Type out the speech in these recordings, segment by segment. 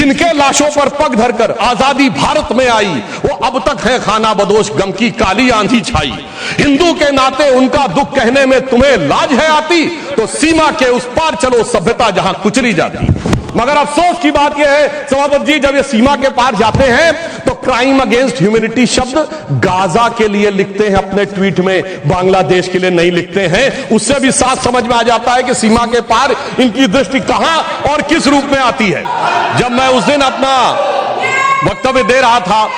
जिनके लाशों पर पग धरकर आजादी भारत में आई, वो अब तक है खाना बदोश, गम की काली आंधी छाई। हिंदू के नाते उनका दुख कहने में तुम्हें लाज है आती, तो सीमा के उस पार चलो सभ्यता जहां कुचली जाती। मगर अफसोस की बात यह है सभापति जी, जब ये सीमा के पार जाते हैं तो क्राइम अगेंस्ट ह्यूमैनिटी शब्द गाजा के लिए लिखते हैं अपने ट्वीट में, बांग्लादेश के लिए नहीं लिखते हैं। उससे भी साफ समझ में आ जाता है कि सीमा के पार इनकी दृष्टि कहां और किस रूप में आती है। जब मैं उस दिन अपना वक्तव्य दे रहा था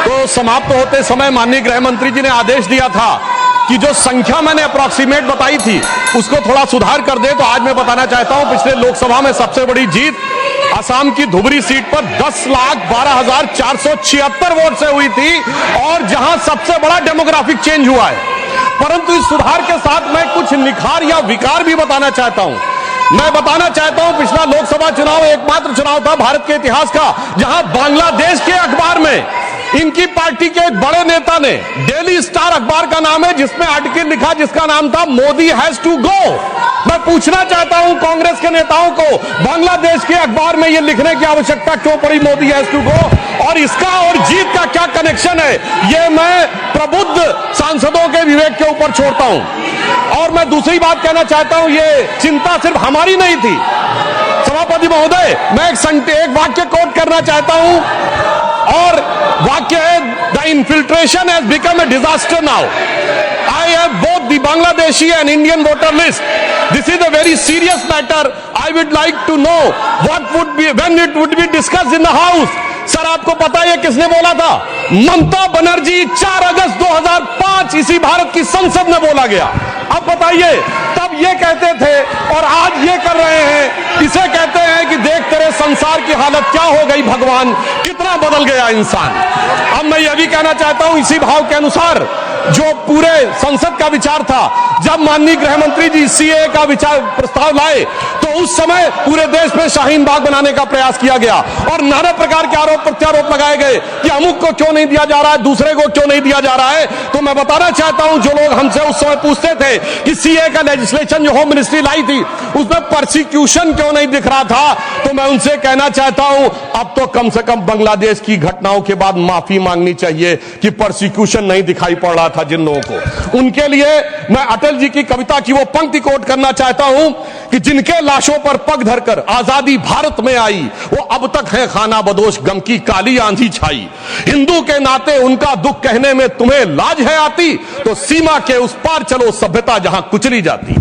तो समाप्त होते समय माननीय गृह मंत्री जी ने आदेश दिया था कि जो संख्या मैंने अप्रॉक्सीमेट बताई थी उसको थोड़ा सुधार कर दे। तो आज मैं बताना चाहता हूं, पिछले लोकसभा में सबसे बड़ी जीत असम की धुबरी सीट पर 10,12,476 वोट से हुई थी, और जहां सबसे बड़ा डेमोग्राफिक चेंज हुआ है। परंतु इस सुधार के साथ मैं कुछ निखार या विकार भी बताना चाहता हूं। मैं बताना चाहता हूं, पिछला लोकसभा चुनाव एकमात्र चुनाव था भारत के इतिहास का जहां बांग्लादेश के अखबार में इनकी पार्टी के एक बड़े नेता ने, डेली स्टार अखबार का नाम है, जिसमें आर्टिकल लिखा जिसका नाम था मोदी हैज टू गो। मैं पूछना चाहता हूं कांग्रेस के नेताओं को, बांग्लादेश के अखबार में यह लिखने की आवश्यकता क्यों पड़ी मोदी हैज टू गो, और इसका और जीत का क्या कनेक्शन है, यह मैं प्रबुद्ध सांसदों के विवेक के ऊपर छोड़ता हूं। और मैं दूसरी बात कहना चाहता हूं, यह चिंता सिर्फ हमारी नहीं थी सभापति महोदय। मैं एक वाक्य कोट करना चाहता हूं, और वाक्य है, the infiltration has become a disaster now. I have both the Bangladeshi and Indian voter list. This is a very serious matter. I would like to know what would be when it would be discussed in the house. Sir, आपको पता है किसने बोला था? ममता बनर्जी। 4 अगस्त 2005 इसी भारत की संसद में बोला गया। अब बताइए, तब ये कहते थे और आज ये कर रहे हैं। इसे कहते हैं कि देख तेरे संसार की हालत क्या हो गई भगवान, कितना बदल गया इंसान। अब मैं यह भी कहना चाहता हूं, इसी भाव के अनुसार जो पूरे संसद का विचार था, जब माननीय गृह मंत्री जी सीए का विचार प्रस्ताव लाए तो उस समय पूरे देश में शाहीन बाग बनाने का प्रयास किया गया और नाना प्रकार के आरोप प्रत्यारोप लगाए गए कि अमुक को क्यों नहीं दिया जा रहा है, दूसरे को क्यों नहीं दिया जा रहा है। तो मैं बताना चाहता हूं, जो लोग हमसे उस समय पूछते थे कि सीए का लेजिस्लेशन जो होम मिनिस्ट्री लाई थी उसमें परसिक्यूशन क्यों नहीं दिख रहा था, तो मैं उनसे कहना चाहता हूं, अब तो कम से कम बांग्लादेश की घटनाओं के बाद माफी मांगनी चाहिए कि परसिक्यूशन नहीं दिखाई पड़ रहा था जिन लोगों को। उनके लिए मैं अटल जी की कविता की वो पंक्ति कोट करना चाहता हूं कि जिनके लाशों पर पग धरकर आजादी भारत में आई, वो अब तक है खाना बदोश, गम की काली आंधी छाई। हिंदू के नाते उनका दुख कहने में तुम्हें लाज है आती, तो सीमा के उस पार चलो सभ्यता जहां कुचली जाती।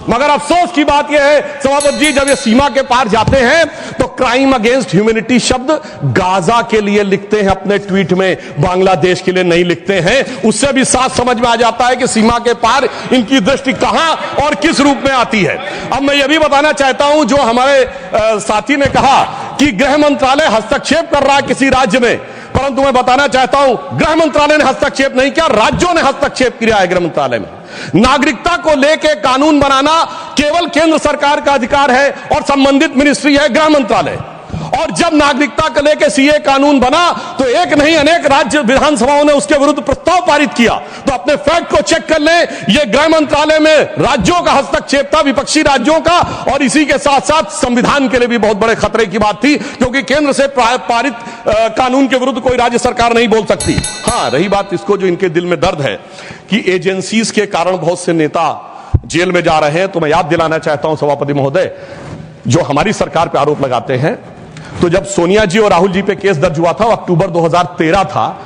मगर अफसोस की बात यह है सभापति जी, जब ये सीमा के पार जाते हैं तो क्राइम अगेंस्ट ह्यूमैनिटी शब्द गाजा के लिए लिखते हैं अपने ट्वीट में, बांग्लादेश के लिए नहीं लिखते हैं। उससे भी साफ समझ में आ जाता है कि सीमा के पार इनकी दृष्टि कहां और किस रूप में आती है। अब मैं यह भी बताना चाहता हूं, जो हमारे साथी ने कहा कि गृह मंत्रालय हस्तक्षेप कर रहा है किसी राज्य में, परंतु मैं बताना चाहता हूं गृह मंत्रालय ने हस्तक्षेप नहीं किया, राज्यों ने हस्तक्षेप किया है। गृह मंत्रालय में नागरिकता को लेकर कानून बनाना केवल केंद्र सरकार का अधिकार है और संबंधित मिनिस्ट्री है गृह मंत्रालय। और जब नागरिकता को लेकर सीए कानून बना तो एक नहीं अनेक राज्य विधानसभाओं ने उसके विरुद्ध प्रस्ताव पारित किया। तो अपने फैक्ट को चेक कर लें, यह गृह मंत्रालय में राज्यों का हस्तक्षेप था, विपक्षी राज्यों का, और इसी के साथ साथ संविधान के लिए भी बहुत बड़े खतरे की बात थी, क्योंकि केंद्र से पारित कानून के विरुद्ध कोई राज्य सरकार नहीं बोल सकती। हाँ, रही बात इसको जो इनके दिल में दर्द है कि एजेंसीज के कारण बहुत से नेता जेल में जा रहे हैं, तो मैं याद दिलाना चाहता हूं सभापति महोदय, जो हमारी सरकार पर आरोप लगाते हैं, तो जब सोनिया जी और राहुल जी पे केस दर्ज हुआ था, अक्टूबर 2013 था,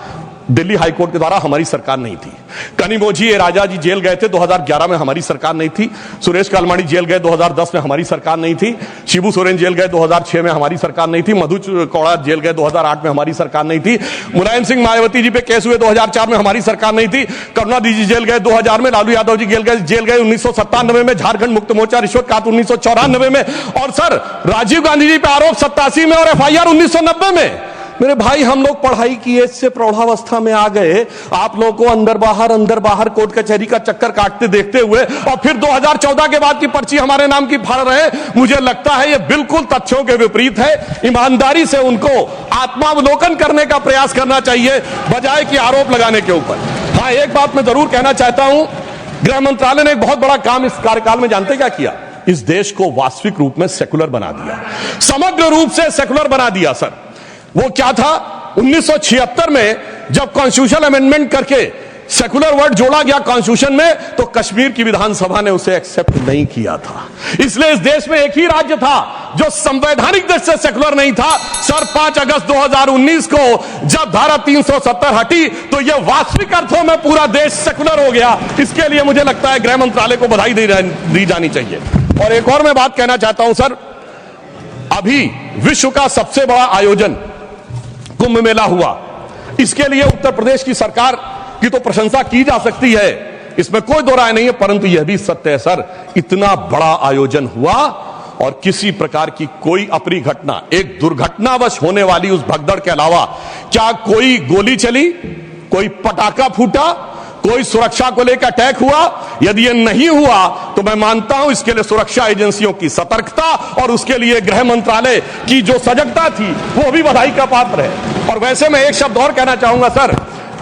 दिल्ली हाईकोर्ट के द्वारा हमारी सरकार नहीं थी। कनिमोझी राजा जी जेल गए थे 2011 में, हमारी सरकार नहीं थी। सुरेश कालमाड़ी जेल गए 2010 में, हमारी सरकार नहीं थी। शिबू सोरेन जेल गए 2006 में, हमारी सरकार नहीं थी। मधु कौड़ा जेल गए 2008 में, हमारी सरकार नहीं थी। मुलायम सिंह मायावती जी पे केस हुए 2004 में, हमारी सरकार नहीं थी। करुणानिधि जी जेल गए 2000 में, लालू यादव जी जेल गए 1997 में, झारखंड मुक्त मोर्चा रिश्वत काट 1994 में, और सर राजीव गांधी जी पे आरोप 87 में और एफआईआर 1990 में। मेरे भाई, हम लोग पढ़ाई की एज से प्रौढ़ावस्था में आ गए, आप लोगों को अंदर बाहर कोर्ट कचहरी का चक्कर काटते देखते हुए, और फिर 2014 के बाद की पर्ची हमारे नाम की फाड़ रहे हैं। मुझे लगता है ये बिल्कुल तथ्यों के विपरीत है। ईमानदारी से उनको आत्मावलोकन करने का प्रयास करना चाहिए, बजाय कि आरोप लगाने के ऊपर। हाँ, एक बात मैं जरूर कहना चाहता हूं, गृह मंत्रालय ने एक बहुत बड़ा काम इस कार्यकाल में जानते क्या किया? इस देश को वास्तविक रूप में सेकुलर बना दिया, समग्र रूप से सेकुलर बना दिया। सर, वो क्या था? 1976 में जब कॉन्स्टिट्यूशन अमेंडमेंट करके सेकुलर वर्ड जोड़ा गया कॉन्स्टिट्यूशन में, तो कश्मीर की विधानसभा ने उसे एक्सेप्ट नहीं किया था। इसलिए इस देश में एक ही राज्य था जो संवैधानिक दृष्टि से सेकुलर नहीं था। सर 5 अगस्त 2019 को जब धारा 370 हटी तो यह वास्तविक अर्थों में पूरा देश सेकुलर हो गया। इसके लिए मुझे लगता है गृह मंत्रालय को बधाई दी जानी चाहिए। और एक और मैं बात कहना चाहता हूं सर, अभी विश्व का सबसे बड़ा आयोजन कुंभ मेला हुआ। इसके लिए उत्तर प्रदेश की सरकार की तो प्रशंसा की जा सकती है, इसमें कोई दो राय नहीं है, परंतु यह भी सत्य है सर, इतना बड़ा आयोजन हुआ और किसी प्रकार की कोई अप्रिय घटना, एक दुर्घटनावश होने वाली उस भगदड़ के अलावा क्या कोई गोली चली, कोई पटाखा फूटा, कोई सुरक्षा को लेकर अटैक हुआ? यदि यह नहीं हुआ तो मैं मानता हूं इसके लिए सुरक्षा एजेंसियों की सतर्कता और उसके लिए गृह मंत्रालय की जो सजगता थी वो भी बधाई का पात्र है। और वैसे मैं एक शब्द और कहना चाहूंगा सर,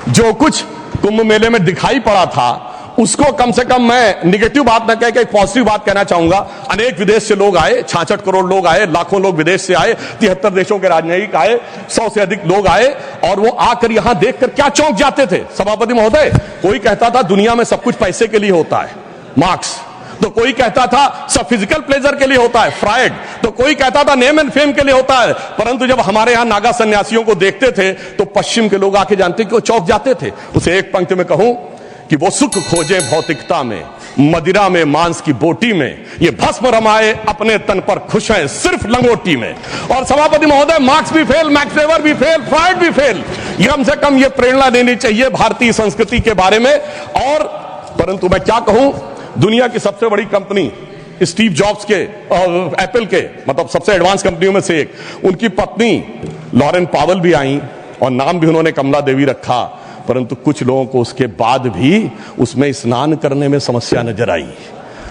जो कुछ कुंभ मेले में दिखाई पड़ा था उसको कम से कम मैं निगेटिव बात न कह के एक पॉजिटिव बात कहना चाहूंगा। अनेक विदेश से लोग आए, 66 करोड़ लोग आए, लाखों लोग विदेश से आए, 73 देशों के राजनयिक आए, 100 से अधिक लोग आए और वो आकर यहां देखकर क्या चौंक जाते थे सभापति महोदय। कोई कहता था दुनिया में सब कुछ पैसे के लिए होता है, मार्क्स, तो कोई कहता था सब फिजिकल प्लेजर के लिए होता है, फ्रायड, तो कोई कहता था नेम एंड फेम के लिए होता है। परंतु जब हमारे यहां नागा सन्यासियों को देखते थे तो पश्चिम के लोग आके जानते कि वो चौंक जाते थे। उसे एक पंक्ति में कहूं कि वो सुख खोजे भौतिकता में, मदिरा में, मांस की बोटी में, ये भस्म रमाए अपने तन पर खुश हैं सिर्फ लंगोटी में। और सभापति महोदय, मार्क्स भी फेल, मैक्स वेबर भी फेल, फ्रायड भी फेल। कम से कम ये प्रेरणा लेनी चाहिए भारतीय संस्कृति के बारे में। और परंतु मैं क्या कहूं, दुनिया की सबसे बड़ी कंपनी स्टीव जॉब्स के और एप्पल के, मतलब सबसे एडवांस कंपनियों में से एक, उनकी पत्नी लॉरेन पावेल भी आई और नाम भी उन्होंने कमला देवी रखा। परंतु कुछ लोगों को उसके बाद भी उसमें स्नान करने में समस्या नजर आई।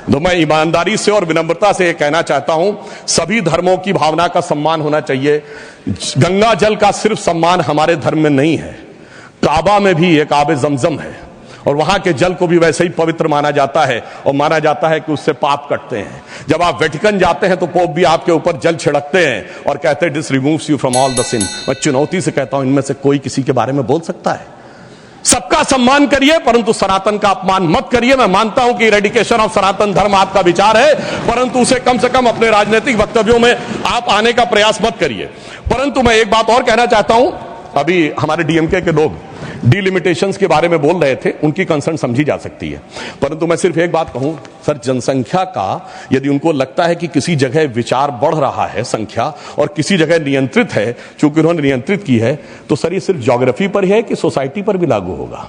तो मैं ईमानदारी से और विनम्रता से कहना चाहता हूं, सभी धर्मों की भावना का सम्मान होना चाहिए। गंगा जल का सिर्फ सम्मान हमारे धर्म में नहीं है, काबा में भी एक आबे जमजम है और वहां के जल को भी वैसे ही पवित्र माना जाता है और माना जाता है कि उससे पाप कटते हैं। जब आप वेटिकन जाते हैं तो पोप भी आपके ऊपर जल छिड़कते हैं और कहते हैं this removes you from all the sin. मैं चुनौती से कहता हूं, इनमें से कोई किसी के बारे में बोल सकता है? सबका सम्मान करिए परंतु सनातन का अपमान मत करिए। मैं मानता हूं कि रेडिकेशन ऑफ सनातन धर्म आपका विचार है, परंतु उसे कम से कम अपने राजनीतिक वक्तव्यों में आप आने का प्रयास मत करिए। परंतु मैं एक बात और कहना चाहता हूं, अभी हमारे डीएमके के लोग डिलिमिटेशंस के बारे में बोल रहे थे, उनकी कंसर्न समझी जा सकती है, परंतु मैं सिर्फ एक बात कहूं सर, जनसंख्या का यदि उनको लगता है कि किसी जगह विचार बढ़ रहा है संख्या और किसी जगह नियंत्रित है, चूंकि उन्होंने नियंत्रित की है, तो सर ये सिर्फ ज्योग्राफी पर ही है कि सोसाइटी पर भी लागू होगा।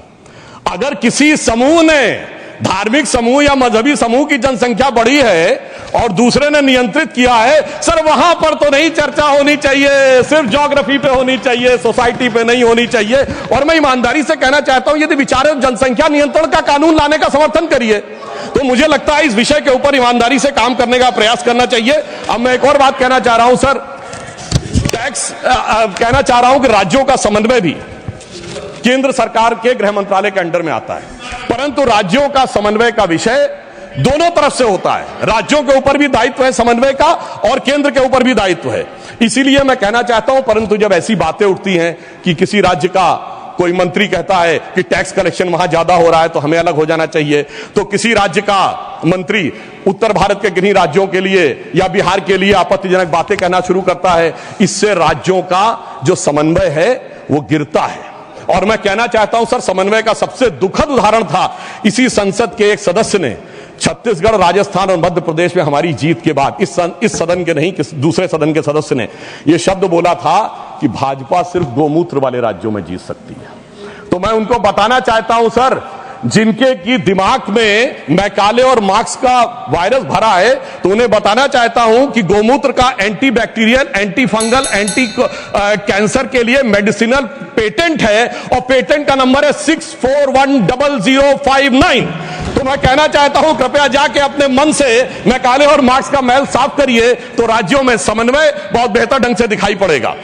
अगर किसी समूह ने, धार्मिक समूह या मजहबी समूह की जनसंख्या बढ़ी है और दूसरे ने नियंत्रित किया है, सर वहां पर तो नहीं चर्चा होनी चाहिए, सिर्फ ज्योग्राफी पे होनी चाहिए, सोसाइटी पे नहीं होनी चाहिए। और मैं ईमानदारी से कहना चाहता हूं, यदि विचार जनसंख्या नियंत्रण का कानून लाने का समर्थन करिए तो मुझे लगता है इस विषय के ऊपर ईमानदारी से काम करने का प्रयास करना चाहिए। अब मैं एक और बात कहना चाह रहा हूं सर, टैक्स कहना चाह रहा हूं कि राज्यों का समन्वय भी केंद्र सरकार के गृह मंत्रालय के अंडर में आता है, परंतु राज्यों का समन्वय का विषय दोनों तरफ से होता है। राज्यों के ऊपर भी दायित्व है समन्वय का और केंद्र के ऊपर भी दायित्व है। इसीलिए मैं कहना चाहता हूं, परंतु जब ऐसी बातें उठती हैं कि किसी राज्य का कोई मंत्री कहता है कि टैक्स कलेक्शन वहां ज्यादा हो रहा है तो हमें अलग हो जाना चाहिए, तो किसी राज्य का मंत्री उत्तर भारत के किन्हीं राज्यों के लिए या बिहार के लिए आपत्तिजनक बातें कहना शुरू करता है, इससे राज्यों का जो समन्वय है वो गिरता है। और मैं कहना चाहता हूं सर, समन्वय का सबसे दुखद उदाहरण था इसी संसद के एक सदस्य ने छत्तीसगढ़, राजस्थान और मध्य प्रदेश में हमारी जीत के बाद इस सदन के नहीं, दूसरे सदन के सदस्य ने यह शब्द बोला था कि भाजपा सिर्फ गोमूत्र वाले राज्यों में जीत सकती है। तो मैं उनको बताना चाहता हूं सर, जिनके की दिमाग में मैकाले और मार्क्स का वायरस भरा है, तो उन्हें बताना चाहता हूं कि गोमूत्र का anti bacterial, anti fungal, anti cancer के लिए मेडिसिनल पेटेंट है और पेटेंट का नंबर है 64100059। तो मैं कहना चाहता हूं, कृपया जाके अपने मन से मैकाले और मार्क्स का मैल साफ करिए, तो राज्यों में समन्वय बहुत बेहतर ढंग से दिखाई पड़ेगा।